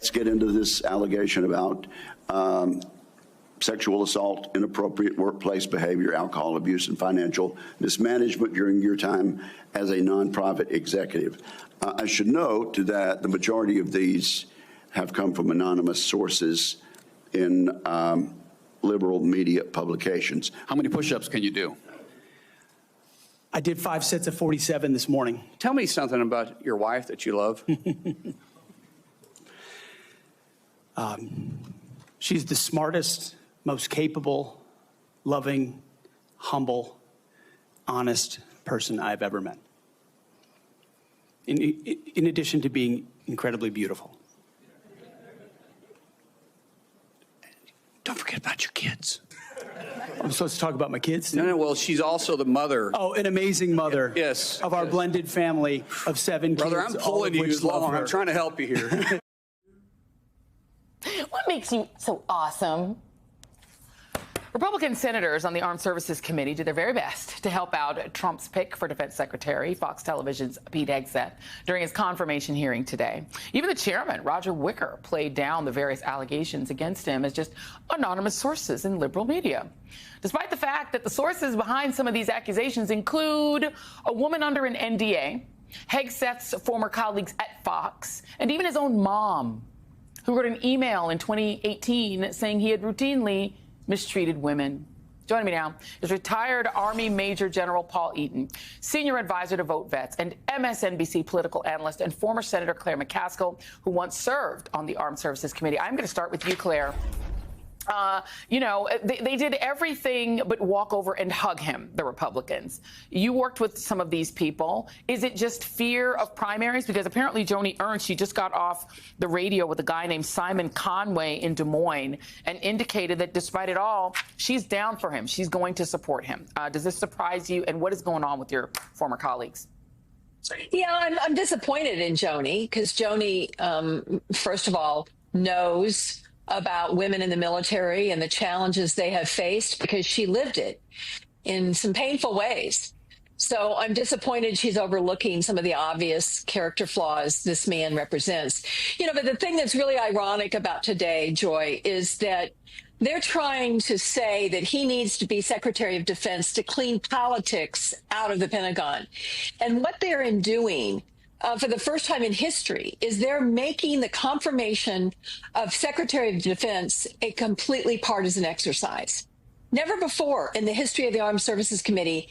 Let's get into this allegation about sexual assault, inappropriate workplace behavior, alcohol abuse, and financial mismanagement during your time as a nonprofit executive. I should note that the majority of these have come from anonymous sources in liberal media publications. How many push-ups can you do? I did 5 sets of 47 this morning. Tell me something about your wife that you love. She's the smartest, most capable, loving, humble, honest person I've ever met. In addition to being incredibly beautiful. Don't forget about your kids. I'm supposed to talk about my kids? No, well, she's also the mother. Oh, an amazing mother. Yes. Of our blended family of 7 Brother, kids. I'm pulling you along. I'm trying to help you here. What makes you so awesome? Republican senators on the Armed Services Committee did their very best to help out Trump's pick for defense secretary, Fox Television's Pete Hegseth, during his confirmation hearing today. Even the chairman, Roger Wicker, played down the various allegations against him as just anonymous sources in liberal media. Despite the fact that the sources behind some of these accusations include a woman under an NDA, Hegseth's former colleagues at Fox, and even his own mom, who wrote an email in 2018 saying he had routinely mistreated women. Joining me now is retired Army Major General Paul Eaton, senior advisor to Vote Vets, and MSNBC political analyst, and former Senator Claire McCaskill, who once served on the Armed Services Committee. I'm going to start with you, Claire. They did everything but walk over and hug him, the Republicans. You worked with some of these people. Is it just fear of primaries? Because apparently Joni Ernst, she just got off the radio with a guy named Simon Conway in Des Moines and indicated that despite it all, she's down for him. She's going to support him. Does this surprise you? And what is going on with your former colleagues? Yeah, I'm disappointed in Joni because Joni, first of all, knows about women in the military and the challenges they have faced because she lived it in some painful ways. So I'm disappointed she's overlooking some of the obvious character flaws this man represents. But the thing that's really ironic about today, Joy, is that they're trying to say that he needs to be Secretary of Defense to clean politics out of the Pentagon. And what they're in doing for the first time in history is they're making the confirmation of Secretary of Defense a completely partisan exercise. Never before in the history of the Armed Services Committee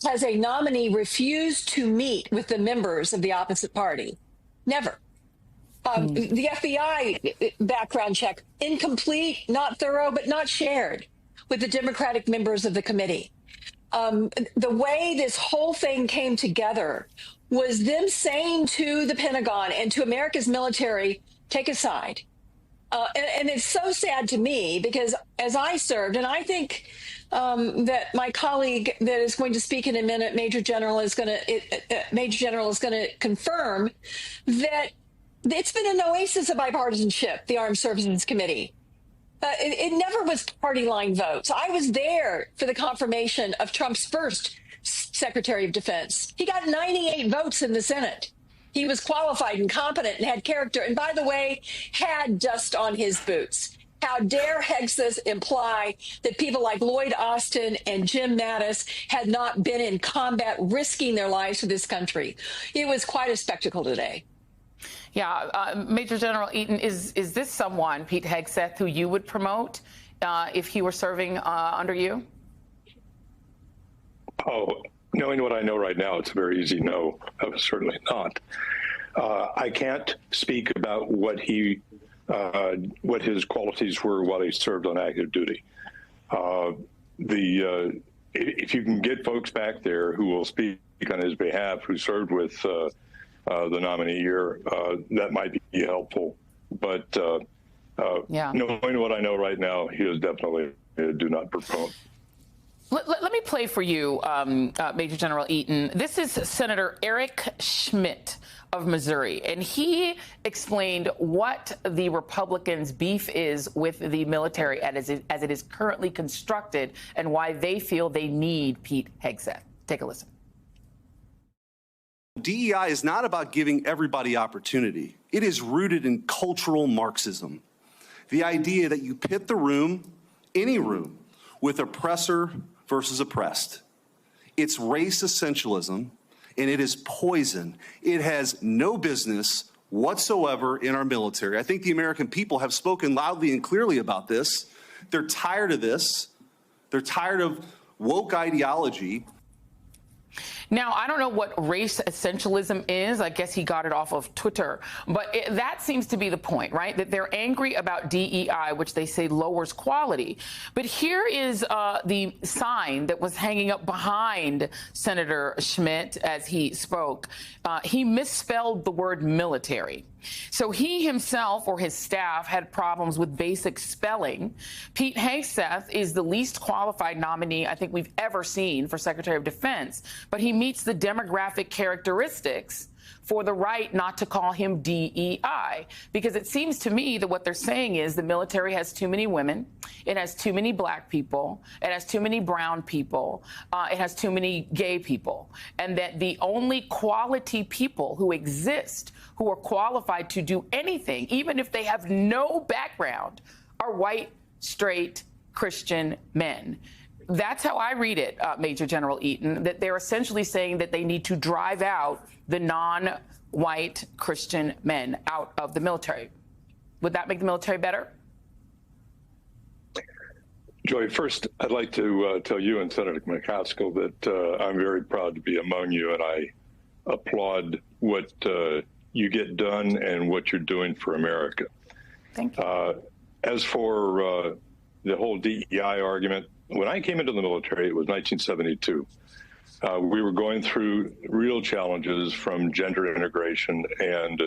has a nominee refused to meet with the members of the opposite party. Never. The FBI background check, incomplete, not thorough, but not shared with the Democratic members of the committee. The way this whole thing came together was them saying to the Pentagon and to America's military, take a side. And it's so sad to me because as I served, and I think that my colleague that is going to speak in a minute, Major General is going to confirm that it's been an oasis of bipartisanship, the Armed Services Committee. It never was party line votes. I was there for the confirmation of Trump's first Secretary of Defense. He got 98 votes in the Senate. He was qualified and competent and had character. And by the way, had dust on his boots. How dare Hegseth imply that people like Lloyd Austin and Jim Mattis had not been in combat risking their lives for this country? It was quite a spectacle today. Yeah, Major General Eaton, is this someone, Pete Hegseth, who you would promote if he were serving under you? Oh, knowing what I know right now, it's a very easy no. Certainly not. I can't speak about what his qualities were while he served on active duty. If you can get folks back there who will speak on his behalf, who served with the nominee here, that might be helpful. But knowing what I know right now, he is definitely a do not promote. Let me play for you, Major General Eaton. This is Senator Eric Schmidt of Missouri, and he explained what the Republicans' beef is with the military as it is currently constructed and why they feel they need Pete Hegseth. Take a listen. DEI is not about giving everybody opportunity. It is rooted in cultural Marxism. The idea that you pit the room, any room, with oppressor versus oppressed. It's race essentialism, and it is poison. It has no business whatsoever in our military. I think the American people have spoken loudly and clearly about this. They're tired of this. They're tired of woke ideology. Now, I don't know what race essentialism is. I guess he got it off of Twitter. But that seems to be the point, right? That they're angry about DEI, which they say lowers quality. But here is the sign that was hanging up behind Senator Schmidt as he spoke. He misspelled the word military. So he himself or his staff had problems with basic spelling. Pete Hegseth is the least qualified nominee I think we've ever seen for Secretary of Defense, but he meets the demographic characteristics for the right not to call him DEI, because it seems to me that what they're saying is the military has too many women, it has too many black people, it has too many brown people, it has too many gay people, and that the only quality people who exist who are qualified to do anything, even if they have no background, are white, straight, Christian men. That's how I read it, Major General Eaton, that they're essentially saying that they need to drive out the non-white Christian men out of the military. Would that make the military better? Joy, first, I'd like to tell you and Senator McCaskill that I'm very proud to be among you, and I applaud what you get done and what you're doing for America. Thank you. As for the whole DEI argument, when I came into the military, it was 1972. We were going through real challenges from gender integration and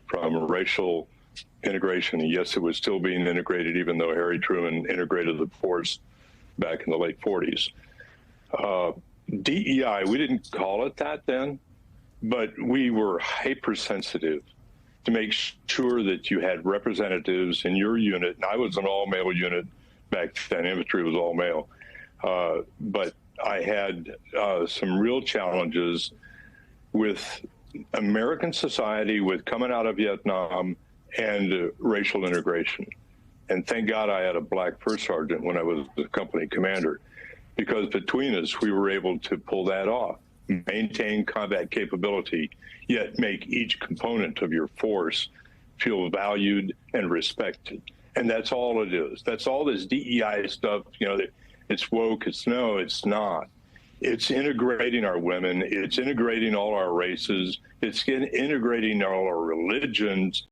from racial integration. And yes, it was still being integrated, even though Harry Truman integrated the force back in the late 40s. DEI, we didn't call it that then, but we were hypersensitive to make sure that you had representatives in your unit. And I was an all-male unit back then. Infantry was all-male. But I had some real challenges with American society, with coming out of Vietnam, and racial integration. And thank God I had a black first sergeant when I was the company commander, because between us, we were able to pull that off, maintain combat capability, yet make each component of your force feel valued and respected. And that's all it is. That's all this DEI stuff, you know, it's woke, it's not. It's integrating our women, it's integrating all our races, it's integrating all our religions,